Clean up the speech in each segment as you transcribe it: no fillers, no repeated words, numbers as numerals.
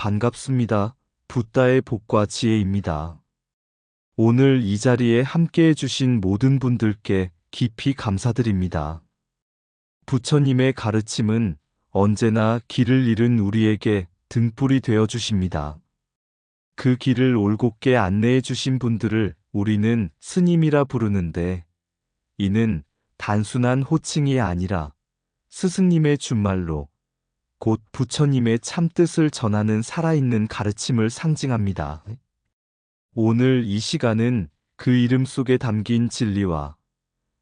반갑습니다. 붓다의 복과 지혜입니다. 오늘 이 자리에 함께 해주신 모든 분들께 깊이 감사드립니다. 부처님의 가르침은 언제나 길을 잃은 우리에게 등불이 되어 주십니다. 그 길을 올곧게 안내해 주신 분들을 우리는 스님이라 부르는데, 이는 단순한 호칭이 아니라 스승님의 준말로 곧 부처님의 참뜻을 전하는 살아있는 가르침을 상징합니다. 오늘 이 시간은 그 이름 속에 담긴 진리와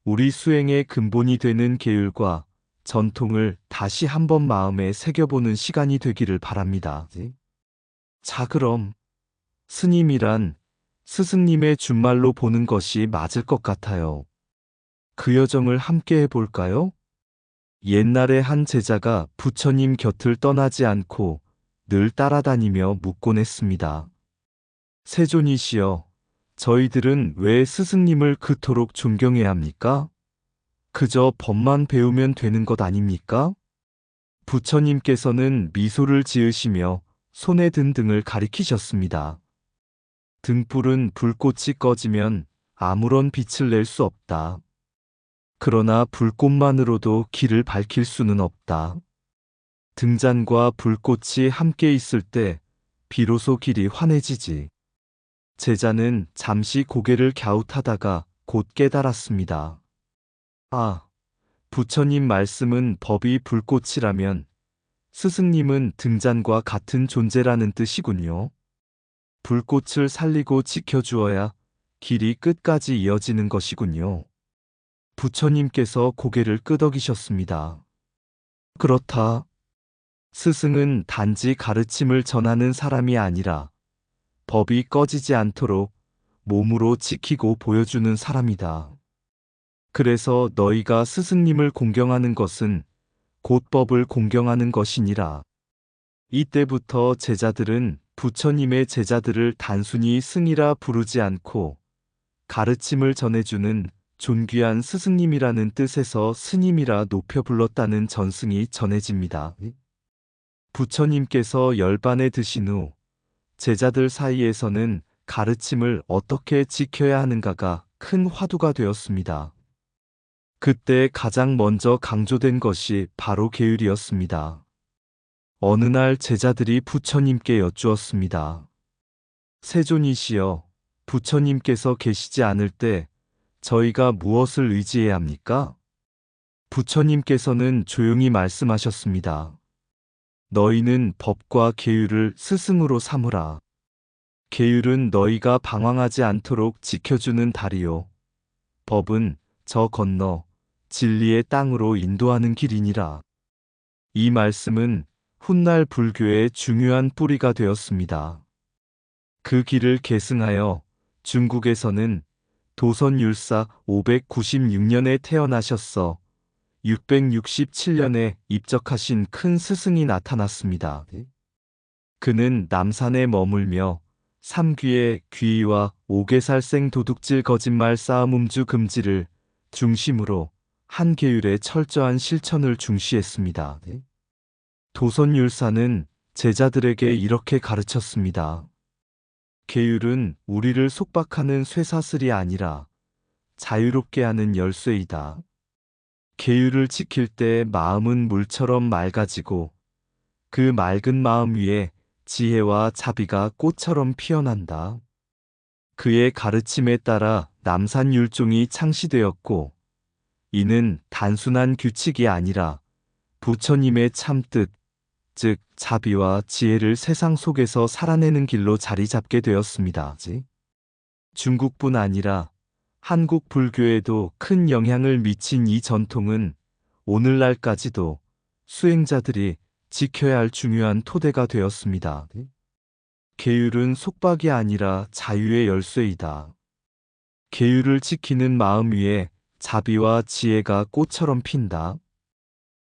우리 수행의 근본이 되는 계율과 전통을 다시 한번 마음에 새겨보는 시간이 되기를 바랍니다. 자, 그럼 스님이란 스승님의 준말로 보는 것이 맞을 것 같아요. 그 여정을 함께 해볼까요? 옛날에 한 제자가 부처님 곁을 떠나지 않고 늘 따라다니며 묻곤 했습니다. 세존이시여, 저희들은 왜 스승님을 그토록 존경해야 합니까? 그저 법만 배우면 되는 것 아닙니까? 부처님께서는 미소를 지으시며 손에 든 등을 가리키셨습니다. 등불은 불꽃이 꺼지면 아무런 빛을 낼 수 없다. 그러나 불꽃만으로도 길을 밝힐 수는 없다. 등잔과 불꽃이 함께 있을 때 비로소 길이 환해지지. 제자는 잠시 고개를 갸웃하다가 곧 깨달았습니다. 아, 부처님 말씀은 법이 불꽃이라면 스승님은 등잔과 같은 존재라는 뜻이군요. 불꽃을 살리고 지켜주어야 길이 끝까지 이어지는 것이군요. 부처님께서 고개를 끄덕이셨습니다. 그렇다. 스승은 단지 가르침을 전하는 사람이 아니라 법이 꺼지지 않도록 몸으로 지키고 보여주는 사람이다. 그래서 너희가 스승님을 공경하는 것은 곧 법을 공경하는 것이니라. 이때부터 제자들은 부처님의 제자들을 단순히 승이라 부르지 않고 가르침을 전해주는 존귀한 스승님이라는 뜻에서 스님이라 높여 불렀다는 전승이 전해집니다. 부처님께서 열반에 드신 후 제자들 사이에서는 가르침을 어떻게 지켜야 하는가가 큰 화두가 되었습니다. 그때 가장 먼저 강조된 것이 바로 계율이었습니다. 어느 날 제자들이 부처님께 여쭈었습니다. 세존이시여, 부처님께서 계시지 않을 때 저희가 무엇을 의지해야 합니까? 부처님께서는 조용히 말씀하셨습니다. 너희는 법과 계율을 스승으로 삼으라. 계율은 너희가 방황하지 않도록 지켜주는 다리요. 법은 저 건너 진리의 땅으로 인도하는 길이니라. 이 말씀은 훗날 불교의 중요한 뿌리가 되었습니다. 그 길을 계승하여 중국에서는 도선율사 596년에 태어나셨어 667년에 입적하신 큰 스승이 나타났습니다. 그는 남산에 머물며 삼귀의 귀의와 오개살생 도둑질 거짓말 싸움 음주 금지를 중심으로 한 계율의 철저한 실천을 중시했습니다. 도선율사는 제자들에게 이렇게 가르쳤습니다. 계율은 우리를 속박하는 쇠사슬이 아니라 자유롭게 하는 열쇠이다. 계율을 지킬 때 마음은 물처럼 맑아지고 그 맑은 마음 위에 지혜와 자비가 꽃처럼 피어난다. 그의 가르침에 따라 남산율종이 창시되었고 이는 단순한 규칙이 아니라 부처님의 참뜻, 즉 자비와 지혜를 세상 속에서 살아내는 길로 자리 잡게 되었습니다. 중국뿐 아니라 한국 불교에도 큰 영향을 미친 이 전통은 오늘날까지도 수행자들이 지켜야 할 중요한 토대가 되었습니다. 계율은 속박이 아니라 자유의 열쇠이다. 계율을 지키는 마음 위에 자비와 지혜가 꽃처럼 핀다.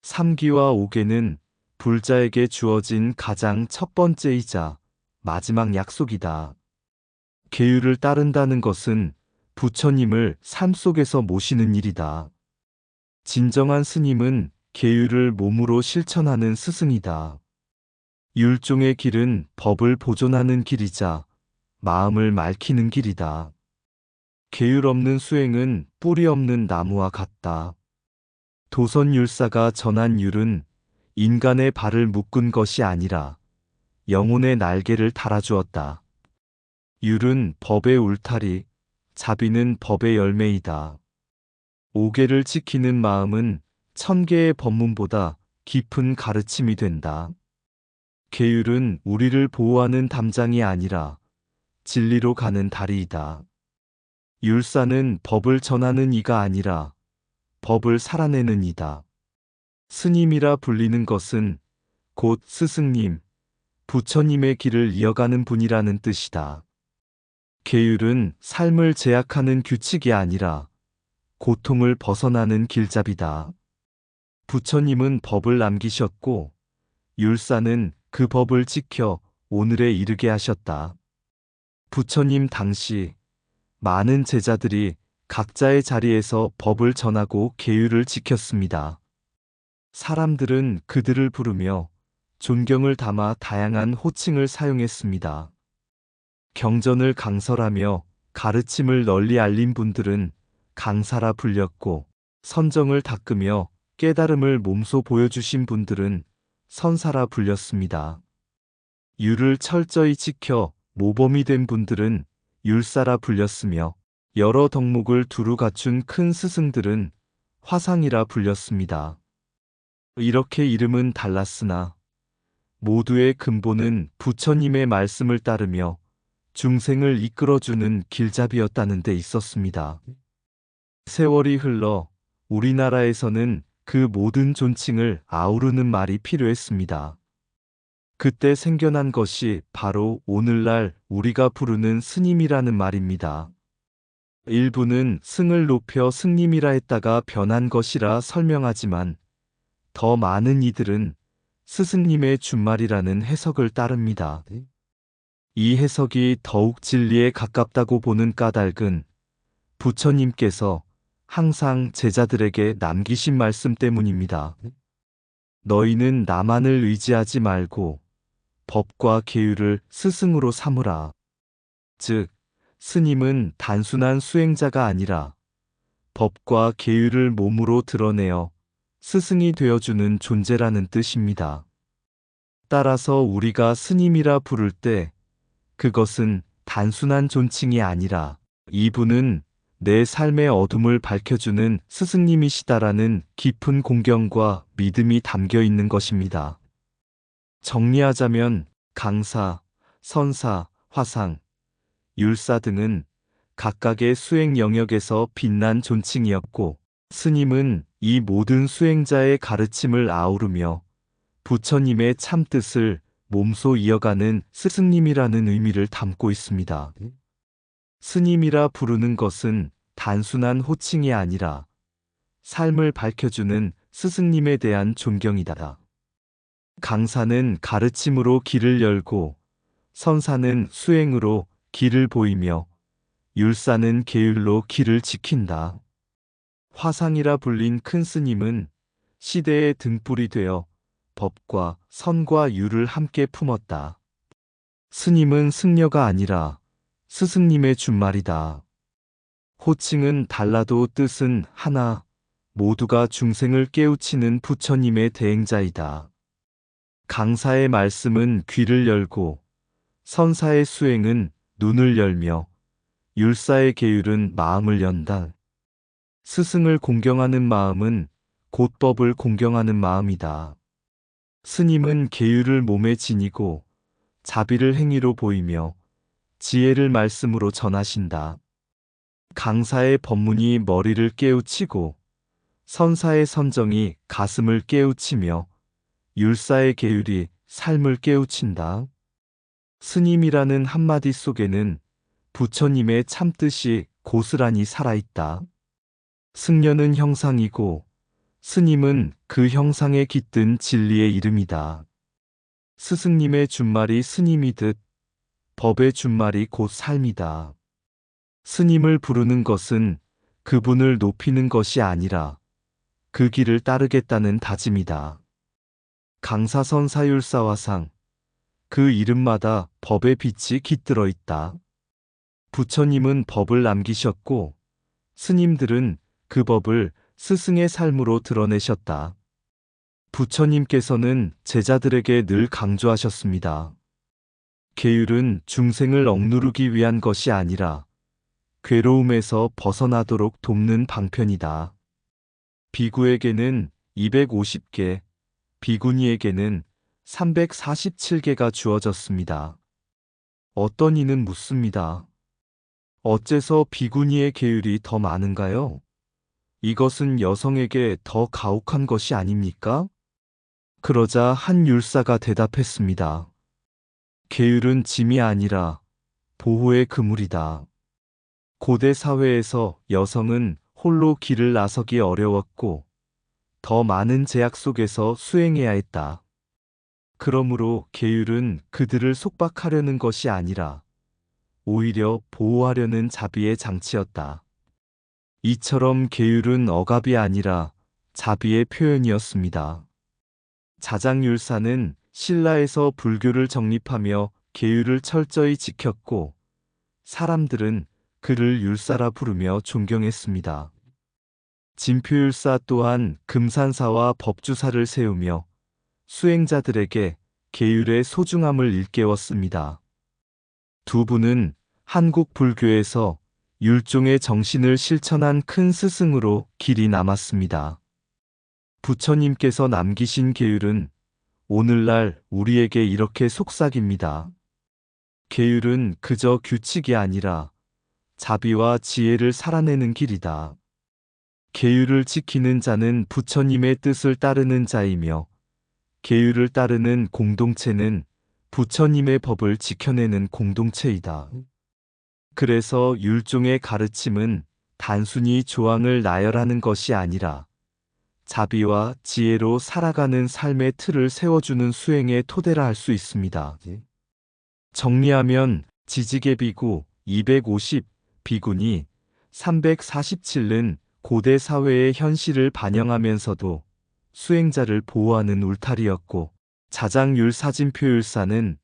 삼기와 오개는 불자에게 주어진 가장 첫 번째이자 마지막 약속이다. 계율을 따른다는 것은 부처님을 삶 속에서 모시는 일이다. 진정한 스님은 계율을 몸으로 실천하는 스승이다. 율종의 길은 법을 보존하는 길이자 마음을 맑히는 길이다. 계율 없는 수행은 뿌리 없는 나무와 같다. 도선율사가 전한 율은 인간의 발을 묶은 것이 아니라 영혼의 날개를 달아주었다. 율은 법의 울타리, 자비는 법의 열매이다. 5개를 지키는 마음은 1000개의 법문보다 깊은 가르침이 된다. 계율은 우리를 보호하는 담장이 아니라 진리로 가는 다리이다. 율사는 법을 전하는 이가 아니라 법을 살아내는 이다. 스님이라 불리는 것은 곧 스승님, 부처님의 길을 이어가는 분이라는 뜻이다. 계율은 삶을 제약하는 규칙이 아니라 고통을 벗어나는 길잡이다. 부처님은 법을 남기셨고 율사는 그 법을 지켜 오늘에 이르게 하셨다. 부처님 당시 많은 제자들이 각자의 자리에서 법을 전하고 계율을 지켰습니다. 사람들은 그들을 부르며 존경을 담아 다양한 호칭을 사용했습니다. 경전을 강설하며 가르침을 널리 알린 분들은 강사라 불렸고, 선정을 닦으며 깨달음을 몸소 보여주신 분들은 선사라 불렸습니다. 율을 철저히 지켜 모범이 된 분들은 율사라 불렸으며, 여러 덕목을 두루 갖춘 큰 스승들은 화상이라 불렸습니다. 이렇게 이름은 달랐으나 모두의 근본은 부처님의 말씀을 따르며 중생을 이끌어주는 길잡이였다는 데 있었습니다. 세월이 흘러 우리나라에서는 그 모든 존칭을 아우르는 말이 필요했습니다. 그때 생겨난 것이 바로 오늘날 우리가 부르는 스님이라는 말입니다. 일부는 승을 높여 스님이라 했다가 변한 것이라 설명하지만 더 많은 이들은 스승님의 준말이라는 해석을 따릅니다. 이 해석이 더욱 진리에 가깝다고 보는 까닭은 부처님께서 항상 제자들에게 남기신 말씀 때문입니다. 너희는 나만을 의지하지 말고 법과 계율을 스승으로 삼으라. 즉, 스님은 단순한 수행자가 아니라 법과 계율을 몸으로 드러내어 스승이 되어주는 존재라는 뜻입니다. 따라서 우리가 스님이라 부를 때 그것은 단순한 존칭이 아니라 이분은 내 삶의 어둠을 밝혀주는 스승님이시다라는 깊은 공경과 믿음이 담겨 있는 것입니다. 정리하자면 강사, 선사, 화상, 율사 등은 각각의 수행 영역에서 빛난 존칭이었고, 스님은 이 모든 수행자의 가르침을 아우르며 부처님의 참뜻을 몸소 이어가는 스승님이라는 의미를 담고 있습니다. 스님이라 부르는 것은 단순한 호칭이 아니라 삶을 밝혀주는 스승님에 대한 존경이다. 강사는 가르침으로 길을 열고, 선사는 수행으로 길을 보이며, 율사는 계율로 길을 지킨다. 화상이라 불린 큰 스님은 시대의 등불이 되어 법과 선과 율을 함께 품었다. 스님은 승려가 아니라 스승님의 준말이다. 호칭은 달라도 뜻은 하나, 모두가 중생을 깨우치는 부처님의 대행자이다. 강사의 말씀은 귀를 열고, 선사의 수행은 눈을 열며, 율사의 계율은 마음을 연다. 스승을 공경하는 마음은 곧 법을 공경하는 마음이다. 스님은 계율을 몸에 지니고 자비를 행위로 보이며 지혜를 말씀으로 전하신다. 강사의 법문이 머리를 깨우치고, 선사의 선정이 가슴을 깨우치며, 율사의 계율이 삶을 깨우친다. 스님이라는 한마디 속에는 부처님의 참뜻이 고스란히 살아있다. 승려는 형상이고 스님은 그 형상에 깃든 진리의 이름이다. 스승님의 준말이 스님이듯 법의 준말이 곧 삶이다. 스님을 부르는 것은 그분을 높이는 것이 아니라 그 길을 따르겠다는 다짐이다. 강사선사율사화상, 그 이름마다 법의 빛이 깃들어 있다. 부처님은 법을 남기셨고 스님들은 그 법을 스승의 삶으로 드러내셨다. 부처님께서는 제자들에게 늘 강조하셨습니다. 계율은 중생을 억누르기 위한 것이 아니라 괴로움에서 벗어나도록 돕는 방편이다. 비구에게는 250개, 비구니에게는 347개가 주어졌습니다. 어떤 이는 묻습니다. 어째서 비구니의 계율이 더 많은가요? 이것은 여성에게 더 가혹한 것이 아닙니까? 그러자 한 율사가 대답했습니다. 계율은 짐이 아니라 보호의 그물이다. 고대 사회에서 여성은 홀로 길을 나서기 어려웠고 더 많은 제약 속에서 수행해야 했다. 그러므로 계율은 그들을 속박하려는 것이 아니라 오히려 보호하려는 자비의 장치였다. 이처럼 계율은 억압이 아니라 자비의 표현이었습니다. 자장율사는 신라에서 불교를 정립하며 계율을 철저히 지켰고 사람들은 그를 율사라 부르며 존경했습니다. 진표율사 또한 금산사와 법주사를 세우며 수행자들에게 계율의 소중함을 일깨웠습니다. 두 분은 한국 불교에서 율종의 정신을 실천한 큰 스승으로 길이 남았습니다. 부처님께서 남기신 계율은 오늘날 우리에게 이렇게 속삭입니다. 계율은 그저 규칙이 아니라 자비와 지혜를 살아내는 길이다. 계율을 지키는 자는 부처님의 뜻을 따르는 자이며 계율을 따르는 공동체는 부처님의 법을 지켜내는 공동체이다. 그래서 율종의 가르침은 단순히 조항을 나열하는 것이 아니라 자비와 지혜로 살아가는 삶의 틀을 세워주는 수행의 토대라 할 수 있습니다. 정리하면 지지계 비구 250, 비구니 347은 고대 사회의 현실을 반영하면서도 수행자를 보호하는 울타리였고 자장율 사진표율사는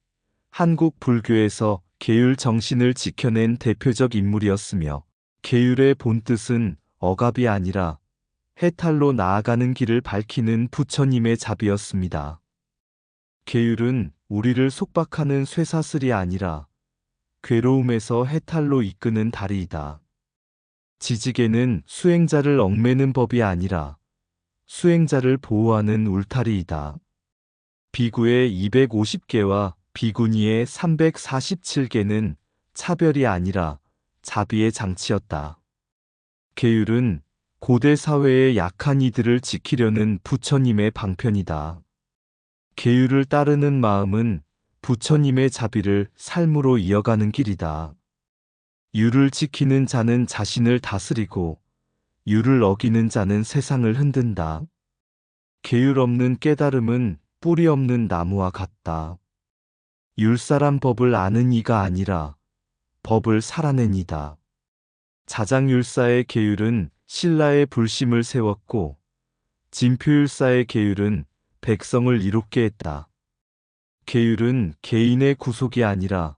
한국 불교에서 계율 정신을 지켜낸 대표적 인물이었으며 계율의 본뜻은 억압이 아니라 해탈로 나아가는 길을 밝히는 부처님의 자비였습니다. 계율은 우리를 속박하는 쇠사슬이 아니라 괴로움에서 해탈로 이끄는 다리이다. 지지계는 수행자를 얽매는 법이 아니라 수행자를 보호하는 울타리이다. 비구의 250개와 비구니의 347개는 차별이 아니라 자비의 장치였다. 계율은 고대 사회의 약한 이들을 지키려는 부처님의 방편이다. 계율을 따르는 마음은 부처님의 자비를 삶으로 이어가는 길이다. 율을 지키는 자는 자신을 다스리고 율을 어기는 자는 세상을 흔든다. 계율 없는 깨달음은 뿌리 없는 나무와 같다. 율사란 법을 아는 이가 아니라 법을 살아낸 이다. 자장율사의 계율은 신라의 불심을 세웠고 진표율사의 계율은 백성을 이롭게 했다. 계율은 개인의 구속이 아니라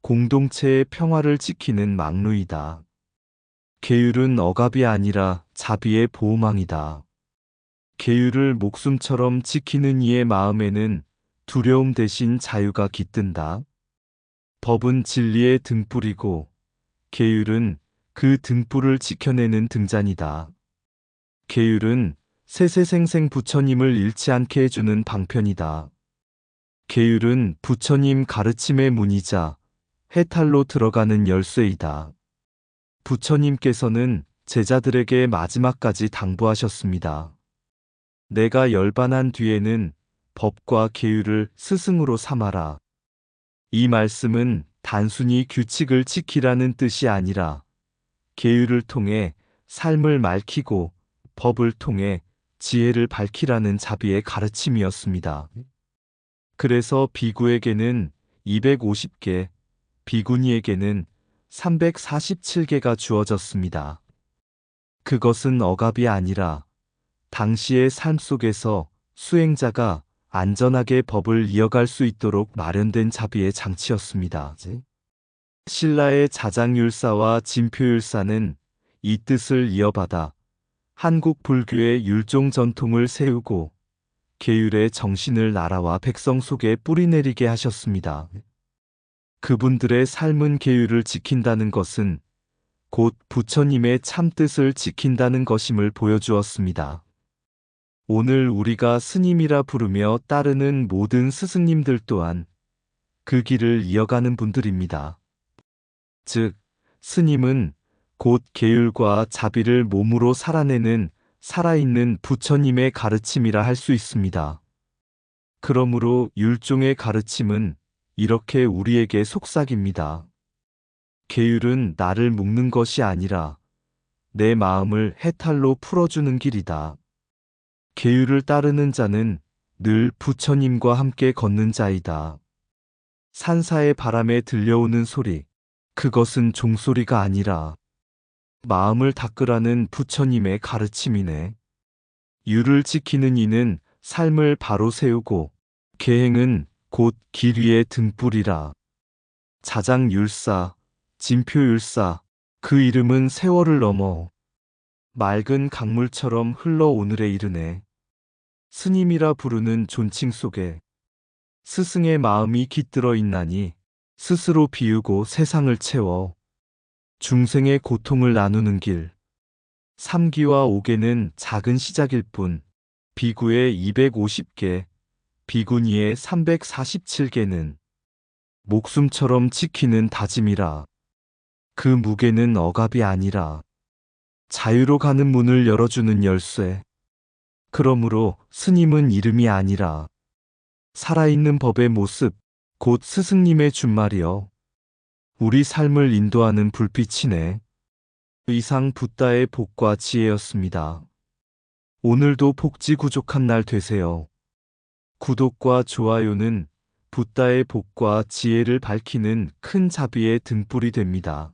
공동체의 평화를 지키는 망루이다. 계율은 억압이 아니라 자비의 보호망이다. 계율을 목숨처럼 지키는 이의 마음에는 두려움 대신 자유가 깃든다. 법은 진리의 등불이고 계율은 그 등불을 지켜내는 등잔이다. 계율은 세세생생 부처님을 잃지 않게 해주는 방편이다. 계율은 부처님 가르침의 문이자 해탈로 들어가는 열쇠이다. 부처님께서는 제자들에게 마지막까지 당부하셨습니다. 내가 열반한 뒤에는 법과 계율을 스승으로 삼아라. 이 말씀은 단순히 규칙을 지키라는 뜻이 아니라 계율을 통해 삶을 맑히고 법을 통해 지혜를 밝히라는 자비의 가르침이었습니다. 그래서 비구에게는 250개, 비구니에게는 347개가 주어졌습니다. 그것은 억압이 아니라 당시의 삶 속에서 수행자가 안전하게 법을 이어갈 수 있도록 마련된 자비의 장치였습니다. 신라의 자장율사와 진표율사는 이 뜻을 이어받아 한국 불교의 율종 전통을 세우고 계율의 정신을 나라와 백성 속에 뿌리내리게 하셨습니다. 그분들의 삶은 계율을 지킨다는 것은 곧 부처님의 참뜻을 지킨다는 것임을 보여주었습니다. 오늘 우리가 스님이라 부르며 따르는 모든 스승님들 또한 그 길을 이어가는 분들입니다. 즉, 스님은 곧 계율과 자비를 몸으로 살아내는 살아있는 부처님의 가르침이라 할 수 있습니다. 그러므로 율종의 가르침은 이렇게 우리에게 속삭입니다. 계율은 나를 묶는 것이 아니라 내 마음을 해탈로 풀어주는 길이다. 계율을 따르는 자는 늘 부처님과 함께 걷는 자이다. 산사의 바람에 들려오는 소리, 그것은 종소리가 아니라 마음을 닦으라는 부처님의 가르침이네. 율을 지키는 이는 삶을 바로 세우고 계행은 곧 길 위의 등불이라. 자장율사, 진표율사, 그 이름은 세월을 넘어 맑은 강물처럼 흘러 오늘에 이르네. 스님이라 부르는 존칭 속에 스승의 마음이 깃들어 있나니 스스로 비우고 세상을 채워 중생의 고통을 나누는 길. 3기와 5개는 작은 시작일 뿐 비구의 250개, 비구니의 347개는 목숨처럼 지키는 다짐이라. 그 무게는 억압이 아니라 자유로 가는 문을 열어주는 열쇠. 그러므로 스님은 이름이 아니라 살아있는 법의 모습, 곧 스승님의 준말이여 우리 삶을 인도하는 불빛이네. 이상 붓다의 복과 지혜였습니다. 오늘도 복지구족한 날 되세요. 구독과 좋아요는 붓다의 복과 지혜를 밝히는 큰 자비의 등불이 됩니다.